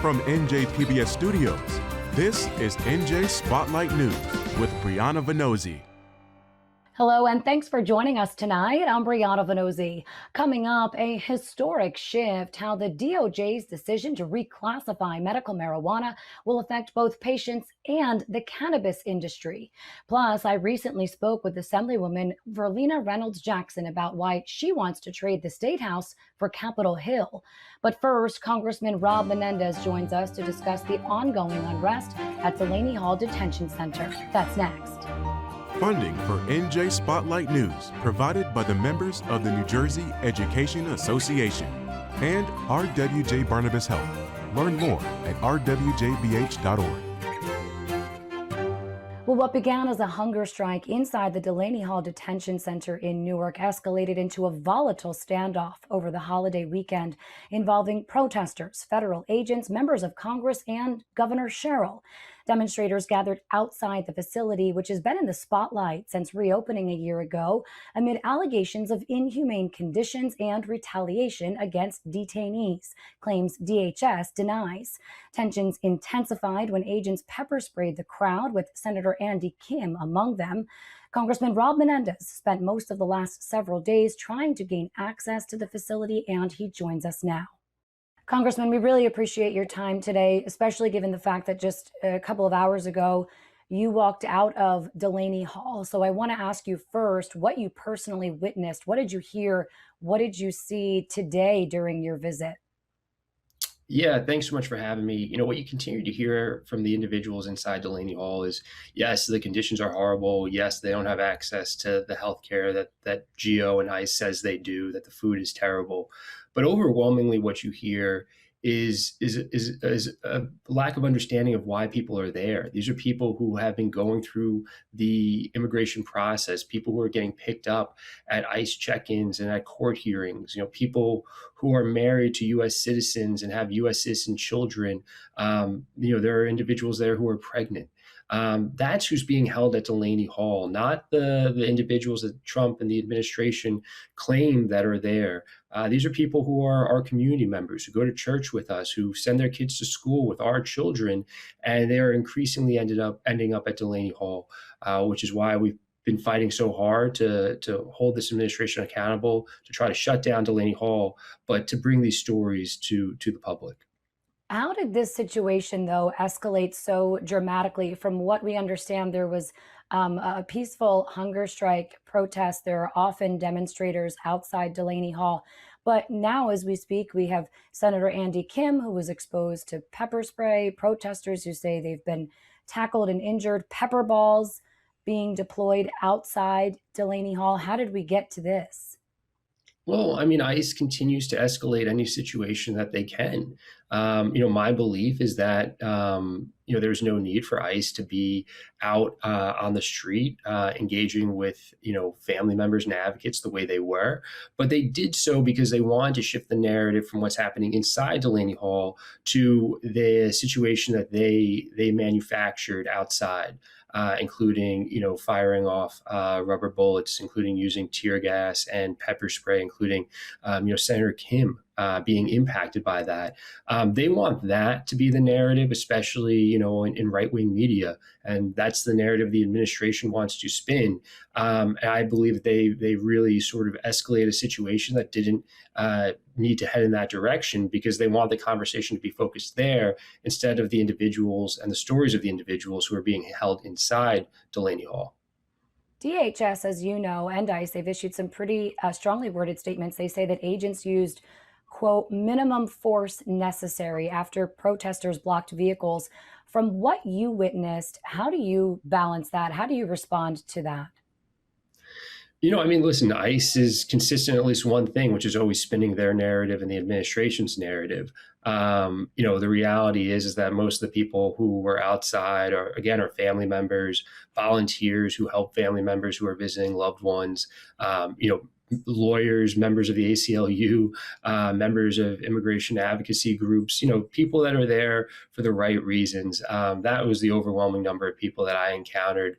From NJ PBS Studios, this is NJ Spotlight News with Brianna Venozzi. Hello, and thanks for joining us tonight. I'm Brianna Venozzi. Coming up, a historic shift, how the DOJ's decision to reclassify medical marijuana will affect both patients and the cannabis industry. Plus, I recently spoke with Assemblywoman Verlena Reynolds-Jackson about why she wants to trade the State House for Capitol Hill. But first, Congressman Rob Menendez joins us to discuss the ongoing unrest at Delaney Hall Detention Center. That's next. Funding for NJ Spotlight News provided by the members of the New Jersey Education Association and RWJ Barnabas Health. Learn more at rwjbh.org. Well, what began as a hunger strike inside the Delaney Hall Detention Center in Newark escalated into a volatile standoff over the holiday weekend involving protesters, federal agents, members of Congress, and Governor Sherrill. Demonstrators gathered outside the facility, which has been in the spotlight since reopening a year ago, amid allegations of inhumane conditions and retaliation against detainees, claims DHS denies. Tensions intensified when agents pepper sprayed the crowd, with Senator Andy Kim among them. Congressman Rob Menendez spent most of the last several days trying to gain access to the facility, and he joins us now. Congressman, we really appreciate your time today, especially given the fact that just a couple of hours ago, you walked out of Delaney Hall. So I want to ask you first what you personally witnessed. What did you hear? What did you see today during your visit? Yeah, thanks so much for having me. You know, what you continue to hear from the individuals inside Delaney Hall is, yes, the conditions are horrible. Yes, they don't have access to the health care that GO and ICE says they do, that the food is terrible. But overwhelmingly, what you hear is a lack of understanding of why people are there. These are people who have been going through the immigration process, people who are getting picked up at ICE check-ins and at court hearings, people who are married to U.S. citizens and have U.S. citizen children. There are individuals there who are pregnant. That's who's being held at Delaney Hall, not the individuals that Trump and the administration claim that are there. These are people who are our community members, who go to church with us, who send their kids to school with our children, and they are increasingly ending up at Delaney Hall, which is why we've been fighting so hard to hold this administration accountable, to try to shut down Delaney Hall, but to bring these stories to the public. How did this situation, though, escalate so dramatically? From what we understand, there was a peaceful hunger strike protest. There are often demonstrators outside Delaney Hall. But now, as we speak, we have Senator Andy Kim, who was exposed to pepper spray, protesters who say they've been tackled and injured, pepper balls being deployed outside Delaney Hall. How did we get to this? Well, I mean, ICE continues to escalate any situation that they can. My belief is that, there's no need for ICE to be out on the street engaging with, family members and advocates the way they were. But they did so because they wanted to shift the narrative from what's happening inside Delaney Hall to the situation that they manufactured outside. Including, firing off rubber bullets, including using tear gas and pepper spray, including, Senator Kim being impacted by that. They want that to be the narrative, especially, in right-wing media. And that's the narrative the administration wants to spin. And I believe that they really sort of escalate a situation that didn't need to head in that direction, because they want the conversation to be focused there instead of the individuals and the stories of the individuals who are being held inside Delaney Hall. DHS, as you know, and ICE, they've issued some pretty strongly worded statements. They say that agents used, quote, minimum force necessary after protesters blocked vehicles. From what you witnessed, how do you balance that? How do you respond to that? Listen, ICE is consistent at least one thing, which is always spinning their narrative and the administration's narrative. The reality is that most of the people who were outside are family members, volunteers who help family members who are visiting loved ones, lawyers, members of the ACLU, members of immigration advocacy groups, people that are there for the right reasons. That was the overwhelming number of people that I encountered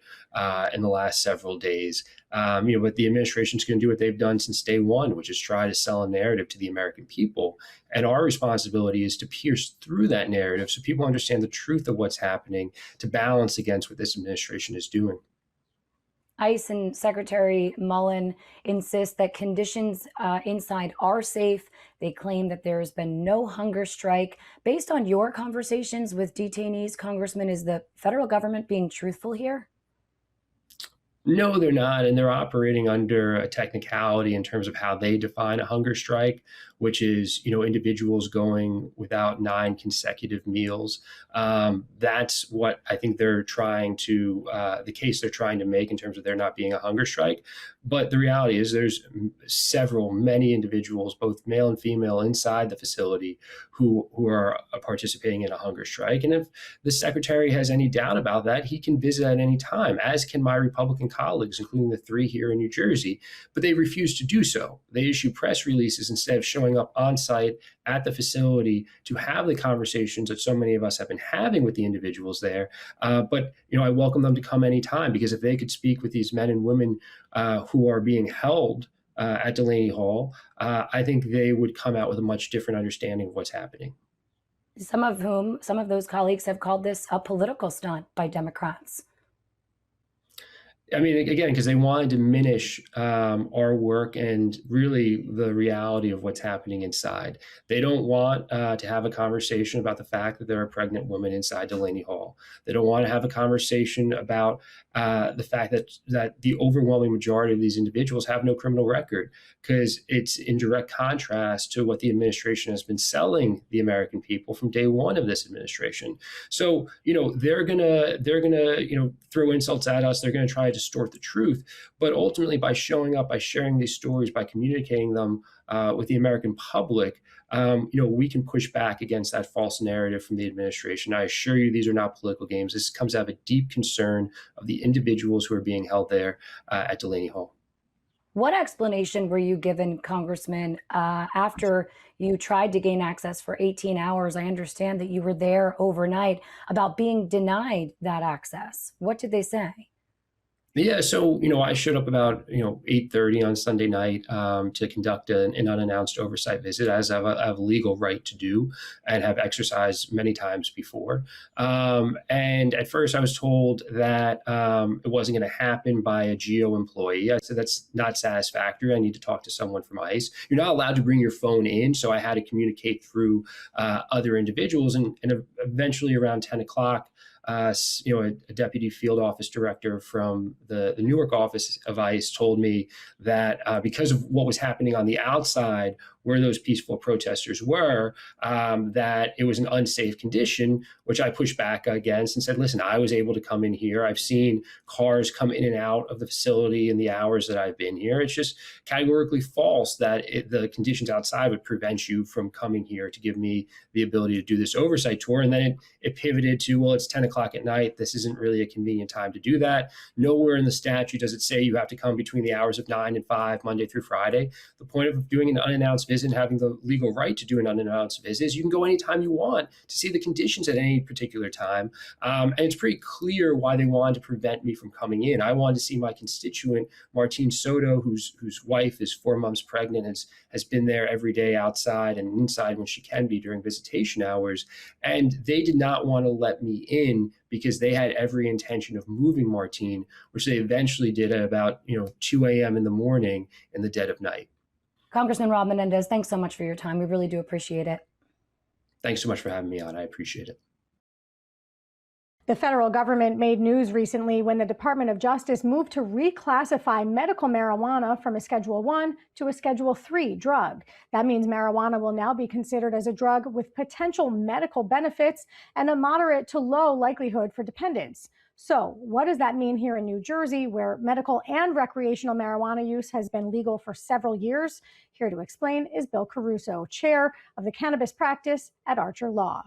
in the last several days. But the administration's going to do what they've done since day one, which is try to sell a narrative to the American people. And our responsibility is to pierce through that narrative so people understand the truth of what's happening, to balance against what this administration is doing. ICE and Secretary Mullen insist that conditions inside are safe. They claim that there has been no hunger strike. Based on your conversations with detainees, Congressman, is the federal government being truthful here? No, they're not. And they're operating under a technicality in terms of how they define a hunger strike, which is, individuals going without 9 consecutive meals. That's what I think they're trying to, the case they're trying to make in terms of there not being a hunger strike. But the reality is there's many individuals, both male and female, inside the facility who are participating in a hunger strike. And if the secretary has any doubt about that, he can visit at any time, as can my Republican colleagues, including the 3 here in New Jersey. But they refuse to do so. They issue press releases instead of showing up on site at the facility to have the conversations that so many of us have been having with the individuals there. But I welcome them to come anytime, because if they could speak with these men and women who are being held at Delaney Hall, I think they would come out with a much different understanding of what's happening. Some of those colleagues have called this a political stunt by Democrats. I mean, again, because they want to diminish our work and really the reality of what's happening inside. They don't want to have a conversation about the fact that there are pregnant women inside Delaney Hall. They don't want to have a conversation about the fact that the overwhelming majority of these individuals have no criminal record, because it's in direct contrast to what the administration has been selling the American people from day one of this administration. So, they're gonna throw insults at us. They're gonna try to distort the truth. But ultimately, by showing up, by sharing these stories, by communicating them with the American public, we can push back against that false narrative from the administration. I assure you, these are not political games. This comes out of a deep concern of the individuals who are being held there at Delaney Hall. What explanation were you given, Congressman, after you tried to gain access for 18 hours? I understand that you were there overnight, about being denied that access. What did they say? Yeah, so I showed up about 8:30 on Sunday night to conduct an unannounced oversight visit, as I have a legal right to do and have exercised many times before. And at first, I was told that it wasn't going to happen by a GEO employee. I said that's not satisfactory. I need to talk to someone from ICE. You're not allowed to bring your phone in, so I had to communicate through other individuals. And eventually, around 10 o'clock. A deputy field office director from the Newark office of ICE told me that because of what was happening on the outside, where those peaceful protesters were, that it was an unsafe condition, which I pushed back against and said, listen, I was able to come in here. I've seen cars come in and out of the facility in the hours that I've been here. It's just categorically false that the conditions outside would prevent you from coming here to give me the ability to do this oversight tour. And then it pivoted to, well, it's 10 o'clock at night. This isn't really a convenient time to do that. Nowhere in the statute does it say you have to come between the hours of 9 and 5, Monday through Friday. The point of doing an unannounced visit and having the legal right to do an unannounced visit is you can go anytime you want to see the conditions at any particular time. And it's pretty clear why they wanted to prevent me from coming in. I wanted to see my constituent, Martine Soto, whose wife is 4 months pregnant, has been there every day outside and inside when she can be during visitation hours. And they did not want to let me in because they had every intention of moving Martine, which they eventually did at about 2 a.m. in the morning in the dead of night. Congressman Rob Menendez, thanks so much for your time. We really do appreciate it. Thanks so much for having me on. I appreciate it. The federal government made news recently when the Department of Justice moved to reclassify medical marijuana from a Schedule 1 to a Schedule 3 drug. That means marijuana will now be considered as a drug with potential medical benefits and a moderate to low likelihood for dependence. So what does that mean here in New Jersey, where medical and recreational marijuana use has been legal for several years? Here to explain is Bill Caruso, chair of the cannabis practice at Archer Law.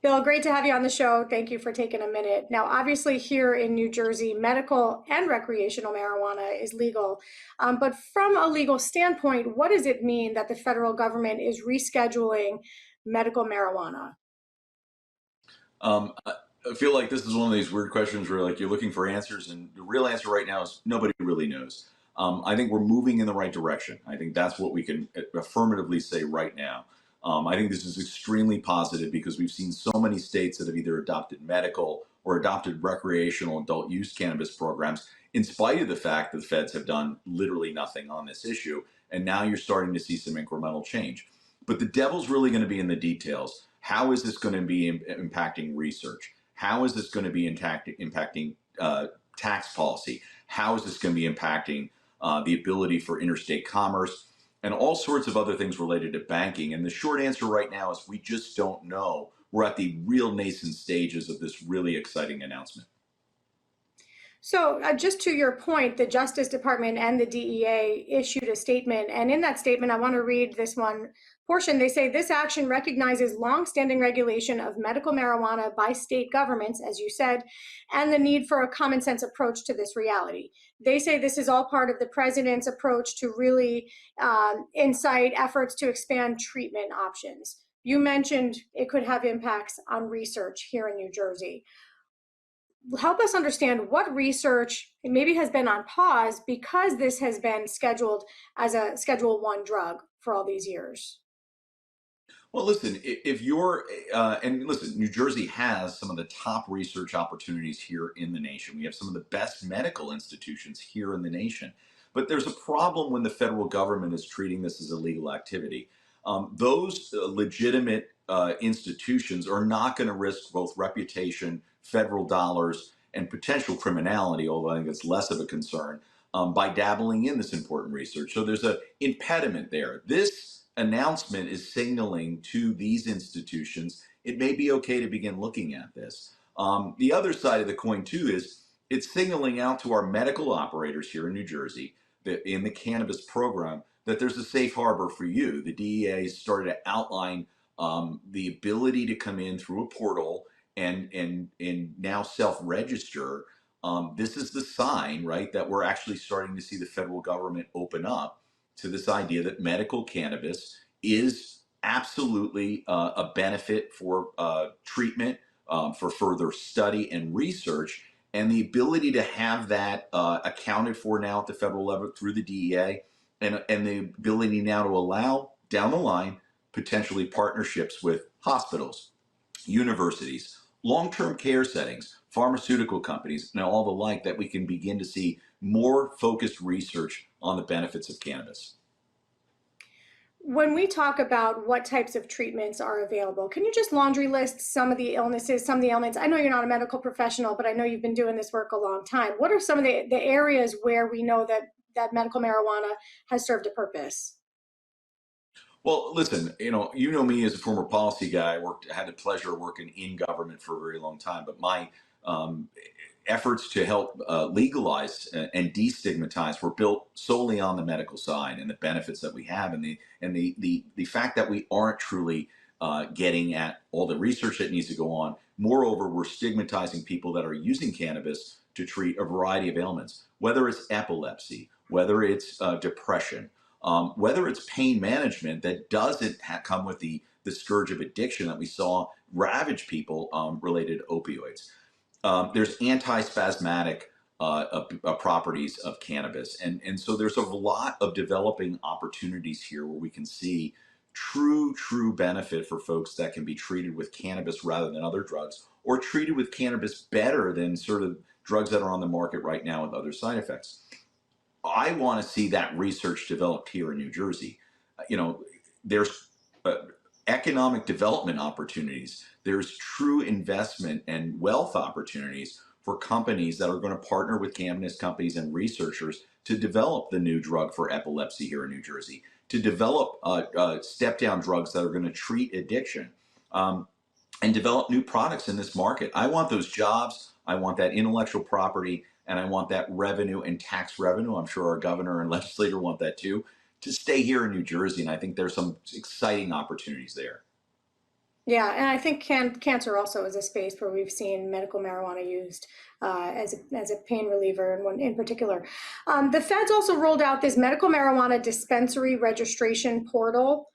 Bill, great to have you on the show. Thank you for taking a minute. Now, obviously, here in New Jersey, medical and recreational marijuana is legal. But from a legal standpoint, what does it mean that the federal government is rescheduling medical marijuana? I feel like this is one of these weird questions where like you're looking for answers, and the real answer right now is nobody really knows. I think we're moving in the right direction. I think that's what we can affirmatively say right now. I think this is extremely positive because we've seen so many states that have either adopted medical or adopted recreational adult use cannabis programs, in spite of the fact that the feds have done literally nothing on this issue. And now you're starting to see some incremental change. But the devil's really going to be in the details. How is this going to be impacting research? How is this going to be impacting tax policy? How is this going to be impacting the ability for interstate commerce and all sorts of other things related to banking? And the short answer right now is we just don't know. We're at the real nascent stages of this really exciting announcement. So, just to your point, the Justice Department and the DEA issued a statement. And in that statement, I want to read this one portion. They say this action recognizes longstanding regulation of medical marijuana by state governments, as you said, and the need for a common sense approach to this reality. They say this is all part of the president's approach to really incite efforts to expand treatment options. You mentioned it could have impacts on research here in New Jersey. Help us understand what research maybe has been on pause because this has been scheduled as a Schedule 1 drug for all these years. Well, listen, if you're, and listen, New Jersey has some of the top research opportunities here in the nation. We have some of the best medical institutions here in the nation. But there's a problem when the federal government is treating this as a legal activity. Those legitimate institutions are not going to risk both reputation, federal dollars, and potential criminality, although I think it's less of a concern, by dabbling in this important research. So there's an impediment there. This announcement is signaling to these institutions it may be okay to begin looking at this. The other side of the coin, too, is it's signaling out to our medical operators here in New Jersey that in the cannabis program that there's a safe harbor for you. The DEA started to outline the ability to come in through a portal and now self-register. This is the sign, right, that we're actually starting to see the federal government open up to this idea that medical cannabis is absolutely a benefit for treatment, for further study and research, and the ability to have that accounted for now at the federal level through the DEA, and the ability now to allow down the line potentially partnerships with hospitals, universities, long-term care settings, pharmaceutical companies, and all the like, that we can begin to see more focused research on the benefits of cannabis. When we talk about what types of treatments are available, can you just laundry list some of the illnesses, some of the ailments? I know you're not a medical professional, but I know you've been doing this work a long time. What are some of the areas where we know that medical marijuana has served a purpose? Well, listen, you know me as a former policy guy. I had the pleasure of working in government for a very long time, but my efforts to help legalize and destigmatize were built solely on the medical side and the benefits that we have, and the fact that we aren't truly getting at all the research that needs to go on. Moreover, we're stigmatizing people that are using cannabis to treat a variety of ailments, whether it's epilepsy, whether it's depression, whether it's pain management that doesn't come with the scourge of addiction that we saw ravage people related to opioids. There's anti-spasmodic properties of cannabis. And so there's a lot of developing opportunities here where we can see true benefit for folks that can be treated with cannabis rather than other drugs, or treated with cannabis better than sort of drugs that are on the market right now with other side effects. I want to see that research developed here in New Jersey. There's economic development opportunities. There's true investment and wealth opportunities for companies that are going to partner with cannabis companies and researchers to develop the new drug for epilepsy here in New Jersey, to develop step-down drugs that are going to treat addiction, and develop new products in this market. I want those jobs. I want that intellectual property, and I want that revenue and tax revenue. I'm sure our governor and legislator want that too, to stay here in New Jersey. And I think there's some exciting opportunities there. Yeah, and I think cancer also is a space where we've seen medical marijuana used as a pain reliever, and one in particular. The feds also rolled out this medical marijuana dispensary registration portal.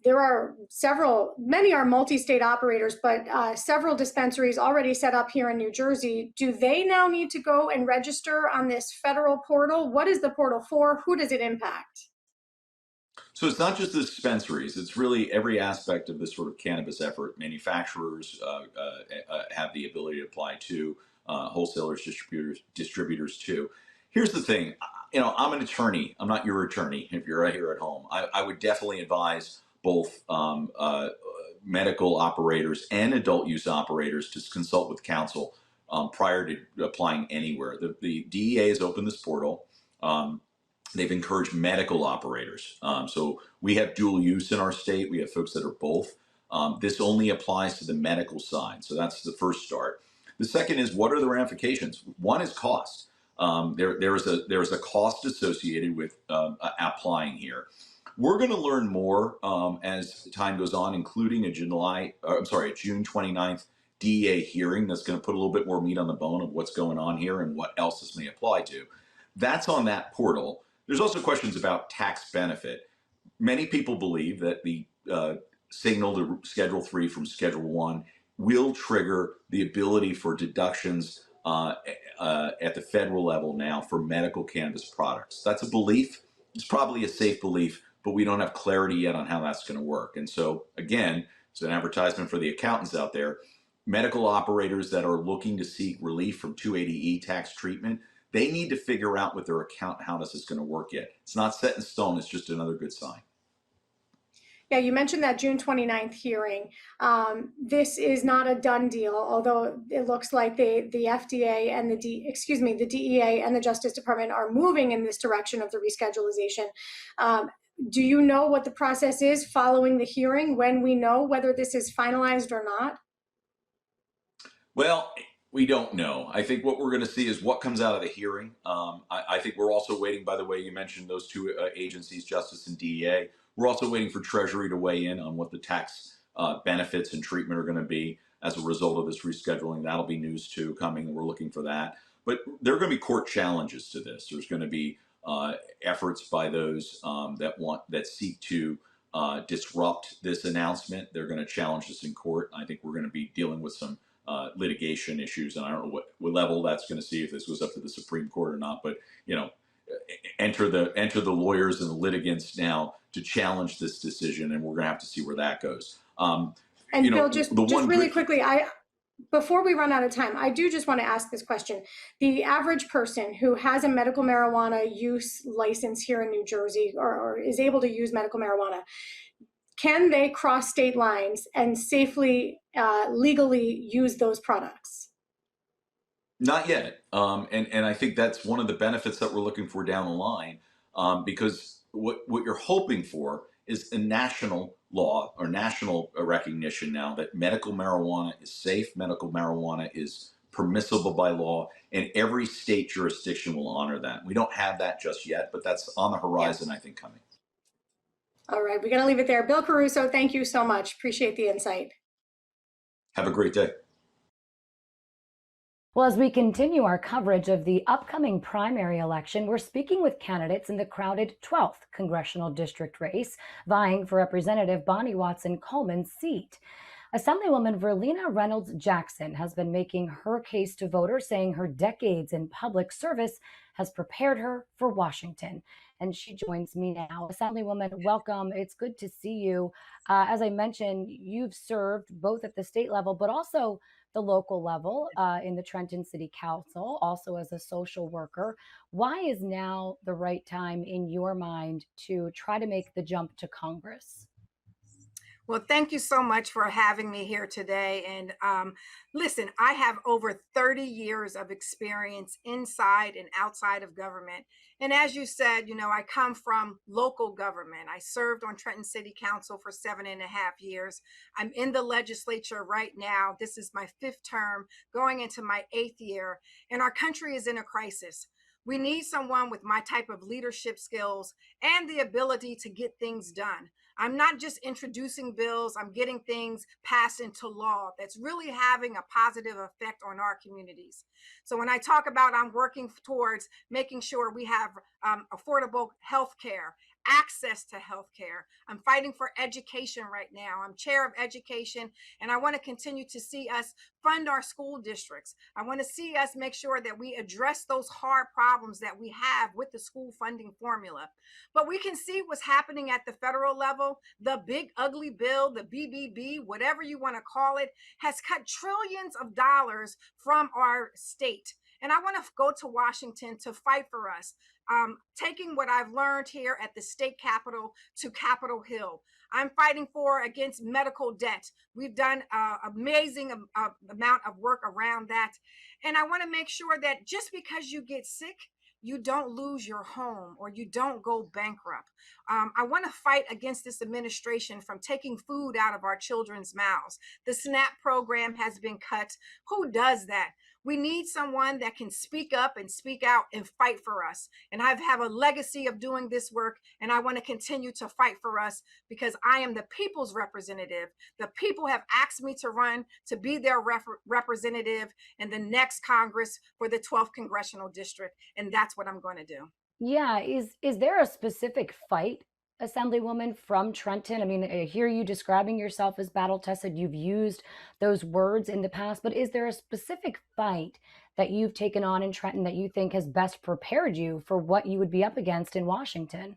There are several, many are multi-state operators, but several dispensaries already set up here in New Jersey. Do they now need to go and register on this federal portal? What is the portal for? Who does it impact? So it's not just the dispensaries; it's really every aspect of this sort of cannabis effort. Manufacturers have the ability to apply to, wholesalers, distributors too. Here's the thing: I'm an attorney. I'm not your attorney. If you're right here at home, I would definitely advise both medical operators and adult use operators to consult with counsel prior to applying anywhere. The DEA has opened this portal. They've encouraged medical operators. So we have dual use in our state. We have folks that are both. This only applies to the medical side. So that's the first start. The second is, what are the ramifications? One is cost. There is a cost associated with applying here. We're going to learn more as time goes on, including a June 29th DEA hearing that's going to put a little bit more meat on the bone of what's going on here and what else this may apply to. That's on that portal. There's also questions about tax benefit. Many people believe that the signal to Schedule 3 from Schedule 1 will trigger the ability for deductions at the federal level now for medical cannabis products. That's a belief. It's probably a safe belief, but we don't have clarity yet on how that's going to work. And so, again, it's an advertisement for the accountants out there. Medical operators that are looking to seek relief from 280E tax treatment, they need to figure out with their account how this is going to work yet. It's not set in stone. It's just another good sign. Yeah, you mentioned that June 29th hearing. This is not a done deal, although it looks like the FDA and the DEA and the Justice Department are moving in this direction of the reschedulization. Do you know what the process is following the hearing, when we know whether this is finalized or not? Well, we don't know. I think what we're going to see is what comes out of the hearing. I think we're also waiting, by the way, you mentioned those two agencies, Justice and DEA. We're also waiting for Treasury to weigh in on what the tax benefits and treatment are going to be as a result of this rescheduling. That'll be news too coming, and we're looking for that. But there are going to be court challenges to this. There's going to be efforts by those that seek to disrupt this announcement. They're going to challenge this in court. I think we're going to be dealing with some litigation issues, and I don't know what level that's going to see, if this goes up to the Supreme Court or not. But enter the lawyers and the litigants now to challenge this decision, and we're going to have to see where that goes. And Bill, just really quickly, before we run out of time, I do just want to ask this question. The average person who has a medical marijuana use license here in New Jersey, or is able to use medical marijuana, can they cross state lines and safely, legally use those products? Not yet. And I think that's one of the benefits that we're looking for down the line, because what you're hoping for is a national law or national recognition now that medical marijuana is safe, medical marijuana is permissible by law, and every state jurisdiction will honor that. We don't have that just yet, but that's on the horizon, yes. I think, coming. All right, we got to leave it there. Bill Caruso, thank you so much. Appreciate the insight. Have a great day. Well, as we continue our coverage of the upcoming primary election, we're speaking with candidates in the crowded 12th Congressional District race, vying for Representative Bonnie Watson Coleman's seat. Assemblywoman Verlina Reynolds Jackson has been making her case to voters, saying her decades in public service has prepared her for Washington. And she joins me now. Assemblywoman, welcome. It's good to see you. As I mentioned, you've served both at the state level, but also the local level in the Trenton City Council, also as a social worker. Why is now the right time in your mind to try to make the jump to Congress? Well, thank you so much for having me here today. And listen, I have over 30 years of experience inside and outside of government. And as you said, I come from local government. I served on Trenton City Council for 7.5 years. I'm in the legislature right now. This is my 5th term, going into my 8th year. And our country is in a crisis. We need someone with my type of leadership skills and the ability to get things done. I'm not just introducing bills, I'm getting things passed into law that's really having a positive effect on our communities. So when I talk about I'm working towards making sure we have affordable health care, access to health care. I'm fighting for education right now. I'm chair of education, and I want to continue to see us fund our school districts. I want to see us make sure that we address those hard problems that we have with the school funding formula. But we can see what's happening at the federal level. The big ugly bill, the BBB, whatever you want to call it, has cut trillions of dollars from our state. And I want to go to Washington to fight for us, taking what I've learned here at the state capitol to Capitol Hill. I'm fighting for against medical debt. We've done an amazing amount of work around that. And I want to make sure that just because you get sick, you don't lose your home or you don't go bankrupt. I want to fight against this administration from taking food out of our children's mouths. The SNAP program has been cut. Who does that? We need someone that can speak up and speak out and fight for us. And I have a legacy of doing this work, and I want to continue to fight for us because I am the people's representative. The people have asked me to run to be their representative in the next Congress for the 12th Congressional District, and that's what I'm going to do. Yeah, is there a specific fight, Assemblywoman, from Trenton? I mean, I hear you describing yourself as battle tested. You've used those words in the past, but is there a specific fight that you've taken on in Trenton that you think has best prepared you for what you would be up against in Washington?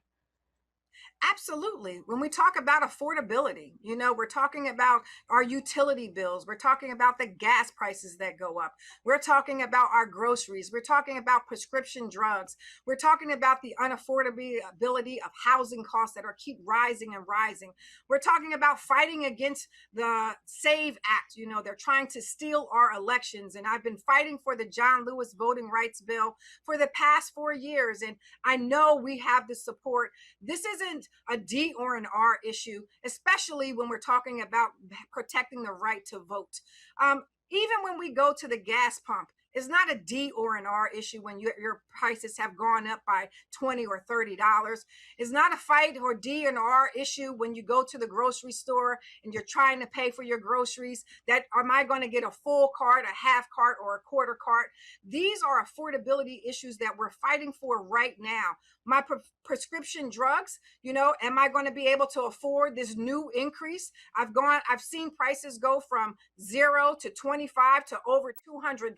Absolutely. When we talk about affordability, we're talking about our utility bills. We're talking about the gas prices that go up. We're talking about our groceries. We're talking about prescription drugs. We're talking about the unaffordability of housing costs that keep rising and rising. We're talking about fighting against the SAVE Act. They're trying to steal our elections. And I've been fighting for the John Lewis voting rights bill for the past 4 years. And I know we have the support. This isn't a D or an R issue, especially when we're talking about protecting the right to vote. Even when we go to the gas pump, it's not a D or an R issue when your prices have gone up by $20 or $30. It's not a fight or D and R issue when you go to the grocery store and you're trying to pay for your groceries. That am I going to get a full cart, a half cart, or a quarter cart? These are affordability issues that we're fighting for right now. My prescription drugs, am I going to be able to afford this new increase? I've seen prices go from $0 to $25 to over $200.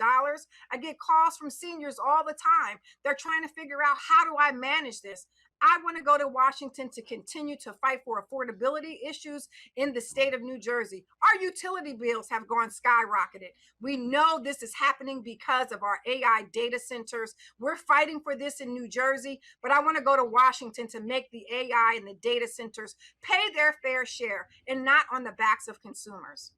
I get calls from seniors all the time. They're trying to figure out, how do I manage this? I want to go to Washington to continue to fight for affordability issues in the state of New Jersey. Our utility bills have gone skyrocketed. We know this is happening because of our AI data centers. We're fighting for this in New Jersey, but I want to go to Washington to make the AI and the data centers pay their fair share and not on the backs of consumers.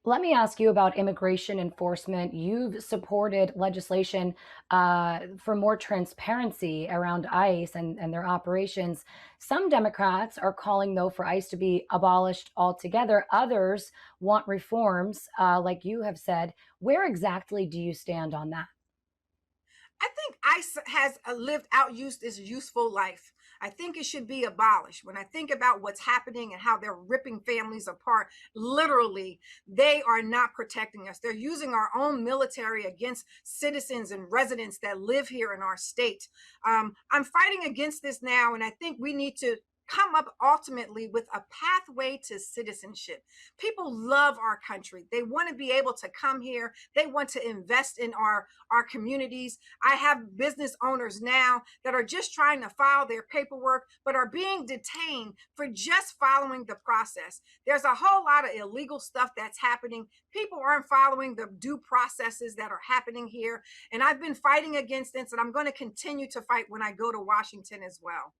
Let me ask you about immigration enforcement. You've supported legislation for more transparency around ICE and their operations. Some Democrats are calling, though, for ICE to be abolished altogether. Others want reforms, like you have said. Where exactly do you stand on that? I think ICE has lived out its useful life. I think it should be abolished. When I think about what's happening and how they're ripping families apart, literally, they are not protecting us. They're using our own military against citizens and residents that live here in our state. I'm fighting against this now, and I think we need to come up ultimately with a pathway to citizenship. People love our country. They want to be able to come here. They want to invest in our communities. I have business owners now that are just trying to file their paperwork, but are being detained for just following the process. There's a whole lot of illegal stuff that's happening. People aren't following the due processes that are happening here. And I've been fighting against this, and I'm going to continue to fight when I go to Washington as well.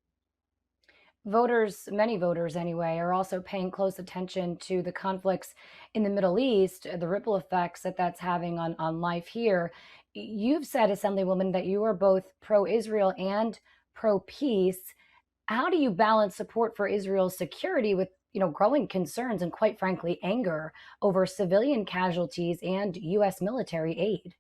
Voters, many voters anyway, are also paying close attention to the conflicts in the Middle East, the ripple effects that that's having on life here. You've said, Assemblywoman, that you are both pro-Israel and pro-peace. How do you balance support for Israel's security with, growing concerns and, quite frankly, anger over civilian casualties and U.S. military aid?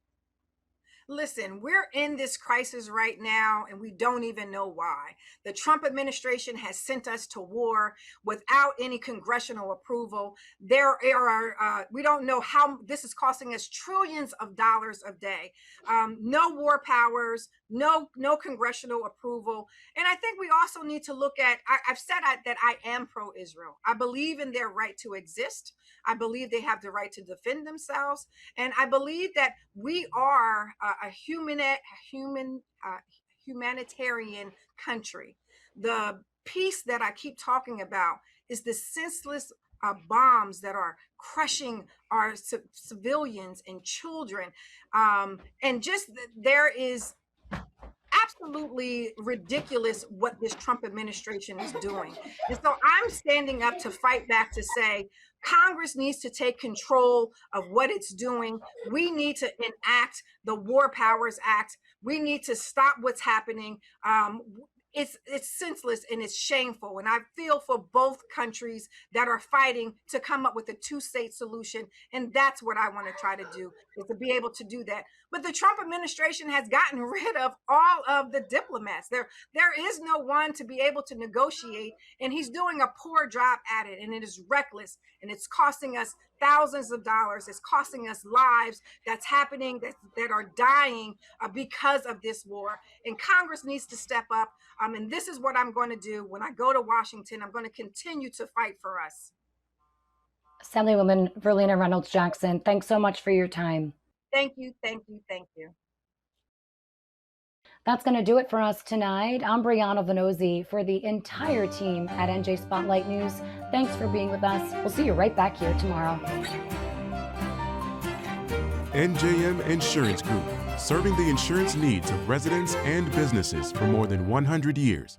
Listen, we're in this crisis right now, and we don't even know why. The Trump administration has sent us to war without any congressional approval. We don't know how this is costing us trillions of dollars a day. No war powers, no congressional approval. And I think we also need to look at, I've said that I am pro-Israel. I believe in their right to exist. I believe they have the right to defend themselves. And I believe that we are a humanitarian country. The peace that I keep talking about is the senseless bombs that are crushing our civilians and children. And just there is absolutely ridiculous what this Trump administration is doing. And so I'm standing up to fight back to say, Congress needs to take control of what it's doing. We need to enact the War Powers Act. We need to stop what's happening. It's senseless and it's shameful. And I feel for both countries that are fighting to come up with a two-state solution. And that's what I want to try to do, is to be able to do that. But the Trump administration has gotten rid of all of the diplomats. There is no one to be able to negotiate, and he's doing a poor job at it. And it is reckless, and it's costing us thousands of dollars. It's costing us lives that's happening, that are dying because of this war. And Congress needs to step up. And this is what I'm going to do when I go to Washington. I'm going to continue to fight for us. Assemblywoman Verlena Reynolds Jackson, thanks so much for your time. Thank you, thank you, thank you. That's going to do it for us tonight. I'm Brianna Venozzi. For the entire team at NJ Spotlight News, thanks for being with us. We'll see you right back here tomorrow. NJM Insurance Group, serving the insurance needs of residents and businesses for more than 100 years.